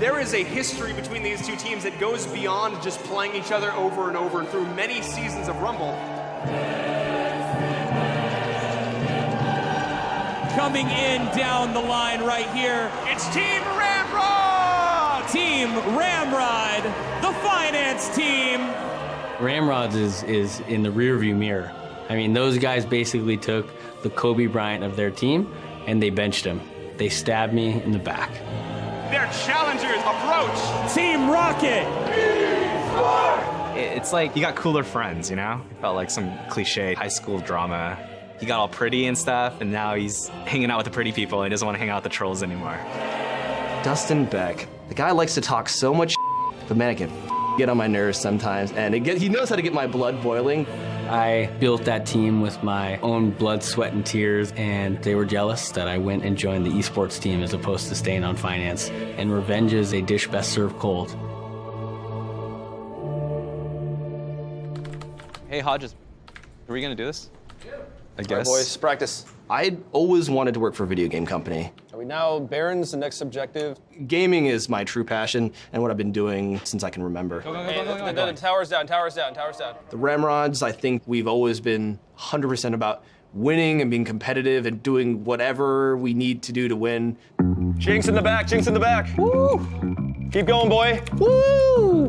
There is a history between these two teams that goes beyond just playing each other over and over and through many seasons of Rumble. Coming in down the line right here, It's Team Ramrod! Team Ramrod, the finance team. Ramrods is in the rearview mirror. I mean, those guys basically took the Kobe Bryant of their team and they benched him. They stabbed me in the back. Their challengers approach. Team Rocket. It's like you got cooler friends, you know? It felt like some cliche high school drama. He got all pretty and stuff, and now he's hanging out with the pretty people and he doesn't want to hang out with the trolls anymore. Dustin Beck. The guy likes to talk so much, but man, it can get on my nerves sometimes, and he knows how to get my blood boiling. I built that team with my own blood, sweat, and tears, and they were jealous that I went and joined the esports team as opposed to staying on finance. And revenge is a dish best served cold. Hey, Hodges, are we gonna do this? I guess. All right, boys, practice. I'd always wanted to work for a video game company. Are we now Barons, the next objective? Gaming is my true passion and what I've been doing since I can remember. The tower's down, tower's down, tower's down. The Ramrods, I think we've always been 100% about winning and being competitive and doing whatever we need to do to win. Jinx in the back, Jinx in the back. Woo! Keep going, boy. Woo!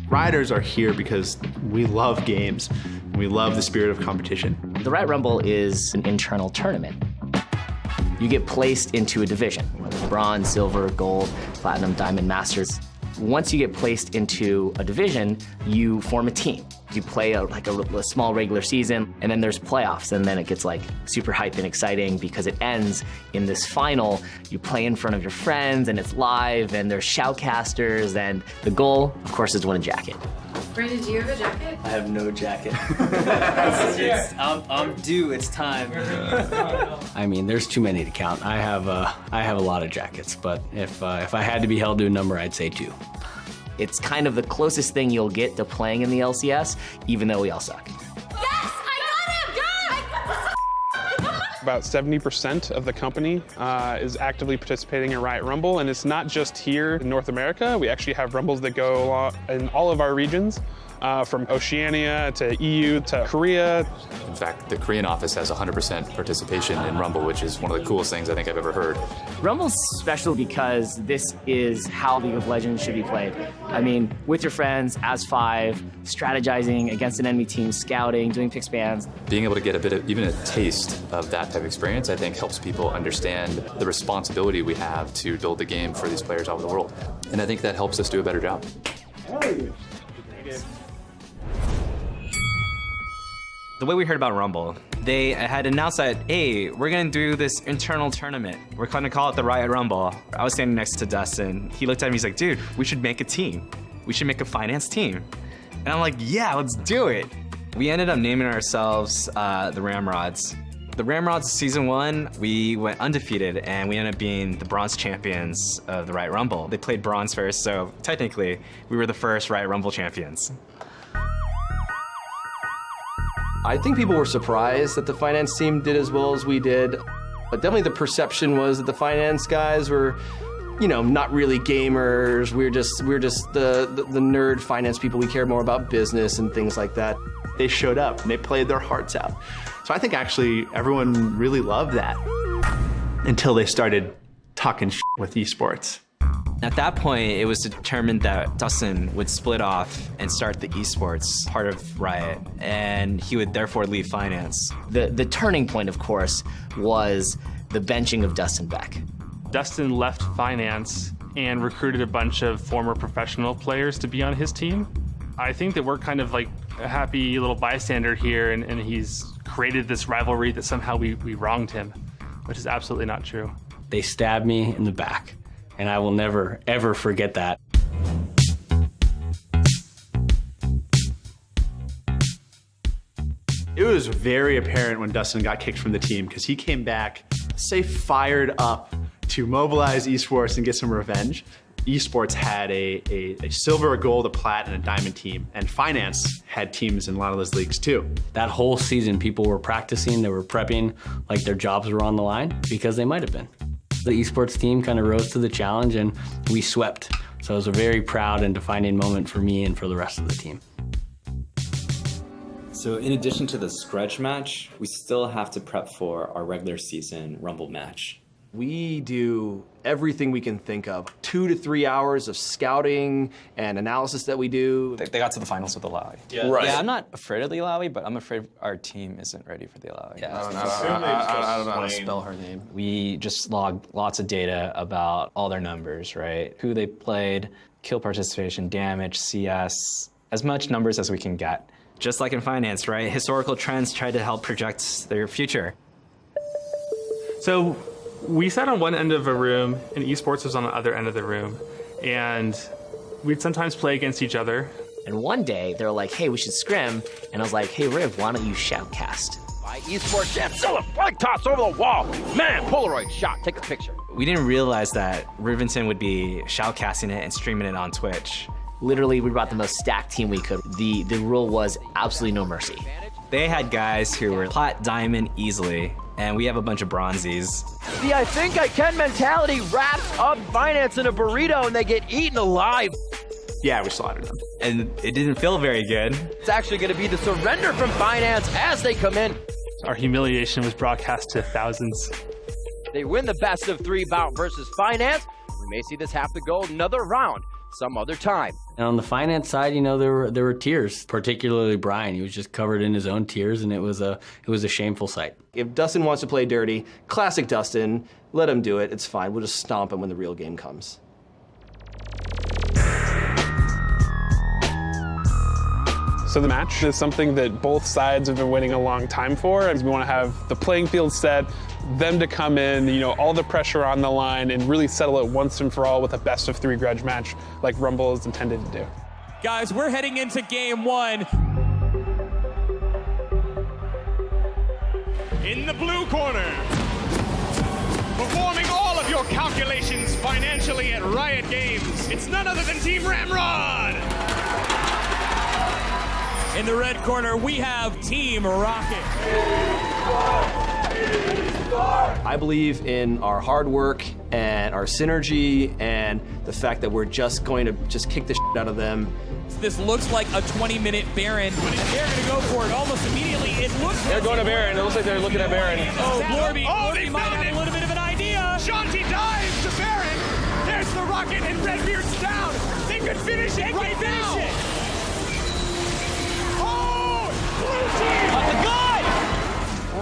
Riders are here because we love games. We love the spirit of competition. The Riot Rumble is an internal tournament. You get placed into a division, bronze, silver, gold, platinum, diamond, masters. Once you get placed into a division, you form a team. You play a small regular season, and then there's playoffs, and then it gets like super hype and exciting because it ends in this final. You play in front of your friends, and it's live, and there's shoutcasters, and the goal, of course, is to win a jacket. Brandon, do you have a jacket? I have no jacket. I'm due, it's time. I mean, there's too many to count. I have a lot of jackets, but if I had to be held to a number, I'd say 2. It's kind of the closest thing you'll get to playing in the LCS, even though we all suck. Yes! I got him! About 70% of the company is actively participating in Riot Rumble, and it's not just here in North America. We actually have Rumbles that go in all of our regions, from Oceania to EU to Korea. In fact, the Korean office has 100% participation in Rumble, which is one of the coolest things I think I've ever heard. Rumble's special because this is how League of Legends should be played. I mean, with your friends, as 5, strategizing against an enemy team, scouting, doing pick spans. Being able to get even a taste of that type of experience, I think helps people understand the responsibility we have to build the game for these players all over the world. And I think that helps us do a better job. The way we heard about Rumble, they had announced that, hey, we're gonna do this internal tournament. We're gonna call it the Riot Rumble. I was standing next to Dustin. He looked at me, he's like, dude, we should make a team. We should make a finance team. And I'm like, yeah, let's do it. We ended up naming ourselves the Ramrods. The Ramrods season 1, we went undefeated and we ended up being the bronze champions of the Riot Rumble. They played bronze first, so technically we were the first Riot Rumble champions. I think people were surprised that the finance team did as well as we did. But definitely the perception was that the finance guys were, you know, not really gamers. We're just the nerd finance people. We care more about business and things like that. They showed up and they played their hearts out. So I think actually everyone really loved that until they started talking with esports. At that point, it was determined that Dustin would split off and start the esports part of Riot, and he would therefore leave finance. The turning point, of course, was the benching of Dustin Beck. Dustin left finance and recruited a bunch of former professional players to be on his team. I think that we're kind of like a happy little bystander here, and he's created this rivalry that somehow we wronged him, which is absolutely not true. They stabbed me in the back, and I will never, ever forget that. It was very apparent when Dustin got kicked from the team because he came back, say, fired up to mobilize esports and get some revenge. Esports had a silver, a gold, a plat, and a diamond team, and finance had teams in a lot of those leagues too. That whole season, people were practicing, they were prepping like their jobs were on the line because they might have been. The esports team kind of rose to the challenge and we swept. So it was a very proud and defining moment for me and for the rest of the team. So in addition to the scratch match, we still have to prep for our regular season Rumble match. We do everything we can think of. 2 to 3 hours of scouting and analysis that we do. They got to the finals with the Illaoi. Yeah. Right. Yeah, I'm not afraid of the Illaoi, but I'm afraid our team isn't ready for the Illaoi. Yeah, I don't know how to spell her name. We just logged lots of data about all their numbers, right? Who they played, kill participation, damage, CS, as much numbers as we can get. Just like in finance, right? Historical trends try to help project their future. So we sat on one end of a room, and esports was on the other end of the room. And we'd sometimes play against each other. And one day, they were like, hey, we should scrim. And I was like, hey, Riv, why don't you shoutcast? My esports champ, sell a flag toss over the wall. Man, Polaroid shot, take a picture. We didn't realize that Riventon would be shoutcasting it and streaming it on Twitch. Literally, we brought the most stacked team we could. The rule was absolutely no mercy. They had guys who were plat diamond easily, and we have a bunch of bronzies. The I think I can mentality wraps up finance in a burrito and they get eaten alive. Yeah, we slaughtered them. And it didn't feel very good. It's actually going to be the surrender from finance as they come in. Our humiliation was broadcast to thousands. They win the best of 3 bout versus finance. We may see this have to go another round some other time. And on the finance side, you know, there were tears, particularly Brian. He was just covered in his own tears, and it was a shameful sight. If Dustin wants to play dirty, classic Dustin, let him do it. It's fine. We'll just stomp him when the real game comes. So the match is something that both sides have been waiting a long time for. We want to have the playing field set, them to come in, you know, all the pressure on the line and really settle it once and for all with a best of 3 grudge match like Rumble is intended to do. Guys, we're heading into game 1. In the blue corner, performing all of your calculations financially at Riot Games, it's none other than Team Ramrod! In the red corner, we have Team Rocket. I believe in our hard work and our synergy and the fact that we're just going to just kick the shit out of them. This looks like a 20-minute Baron, and they're going to go for it almost immediately. It looks They're going to Baron. It looks like they're looking at Baron. Oh, Glorby they might found have it. a little bit of an idea. Shanti dives to Baron. There's the rocket, and Redbeard's down. They could finish it right now. Finish it. Blue team!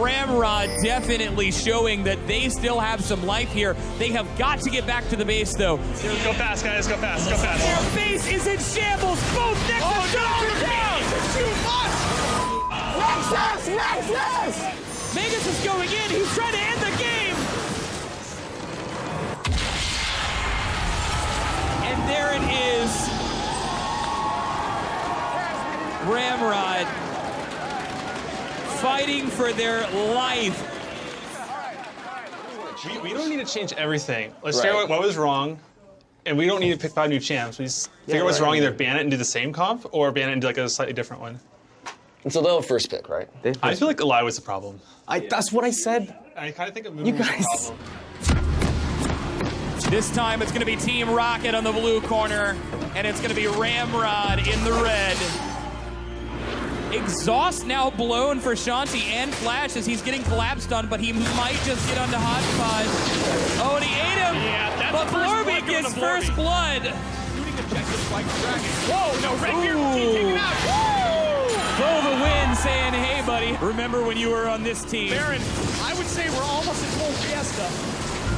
Ramrod definitely showing that they still have some life here. They have got to get back to the base, though. Go fast, guys. Go fast. Go fast. Their base is in shambles. Both next to down. Too much! Nexus! Magus is going in. He's trying to end the game. And there it is. Ramrod fighting for their life. We don't need to change everything. Let's figure out what was wrong, and we don't need to pick 5 new champs. We just figure out what's wrong, either ban it and do the same comp, or ban it and do like a slightly different one. And so they'll have first pick, right? I feel like Illaoi was the problem. That's what I said. I kind of think of moving was the problem. This time it's going to be Team Rocket on the blue corner, and it's going to be Ramrod in the red. Exhaust now blown for Shanti and Flash as he's getting collapsed on, but he might just get onto Hodgepodge. Oh, and he ate him! Yeah, but Blorby gets first blood. Shooting objectives like Dragon. Whoa, no, Redbeard taken out! Woo! Bova wins saying, hey, buddy, remember when you were on this team? Baron, I would say we're almost at full fiesta.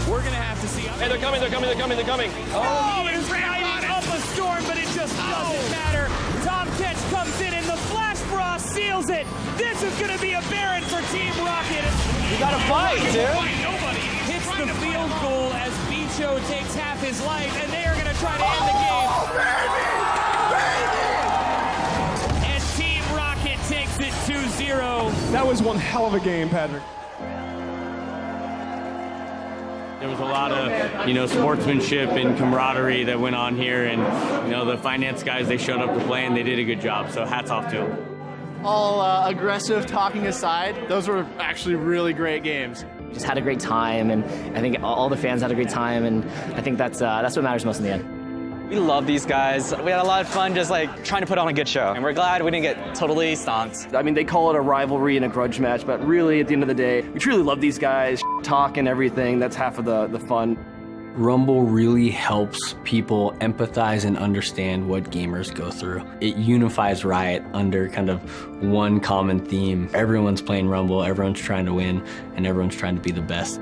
We're going to have to see. Hey, they're coming. Oh, he's riding up a storm, but it just doesn't matter. Tom Ketch comes in and the Flash Frost seals it. This is going to be a Baron for Team Rocket. You got to fight, dude. Nobody hits the field goal as Bicho takes half his life, and they are going to try to end the game. And Team Rocket takes it 2-0. That was one hell of a game, Patrick. There was a lot of, you know, sportsmanship and camaraderie that went on here, and, you know, the finance guys, they showed up to play and they did a good job, so hats off to them. All aggressive talking aside, those were actually really great games. Just had a great time, and I think all the fans had a great time, and I think that's what matters most in the end. We love these guys. We had a lot of fun just like trying to put on a good show, and we're glad we didn't get totally stomped. I mean, they call it a rivalry and a grudge match, but really, at the end of the day, we truly love these guys. Talk and everything, that's half of the fun. Rumble really helps people empathize and understand what gamers go through. It unifies Riot under kind of one common theme. Everyone's playing Rumble, everyone's trying to win, and everyone's trying to be the best.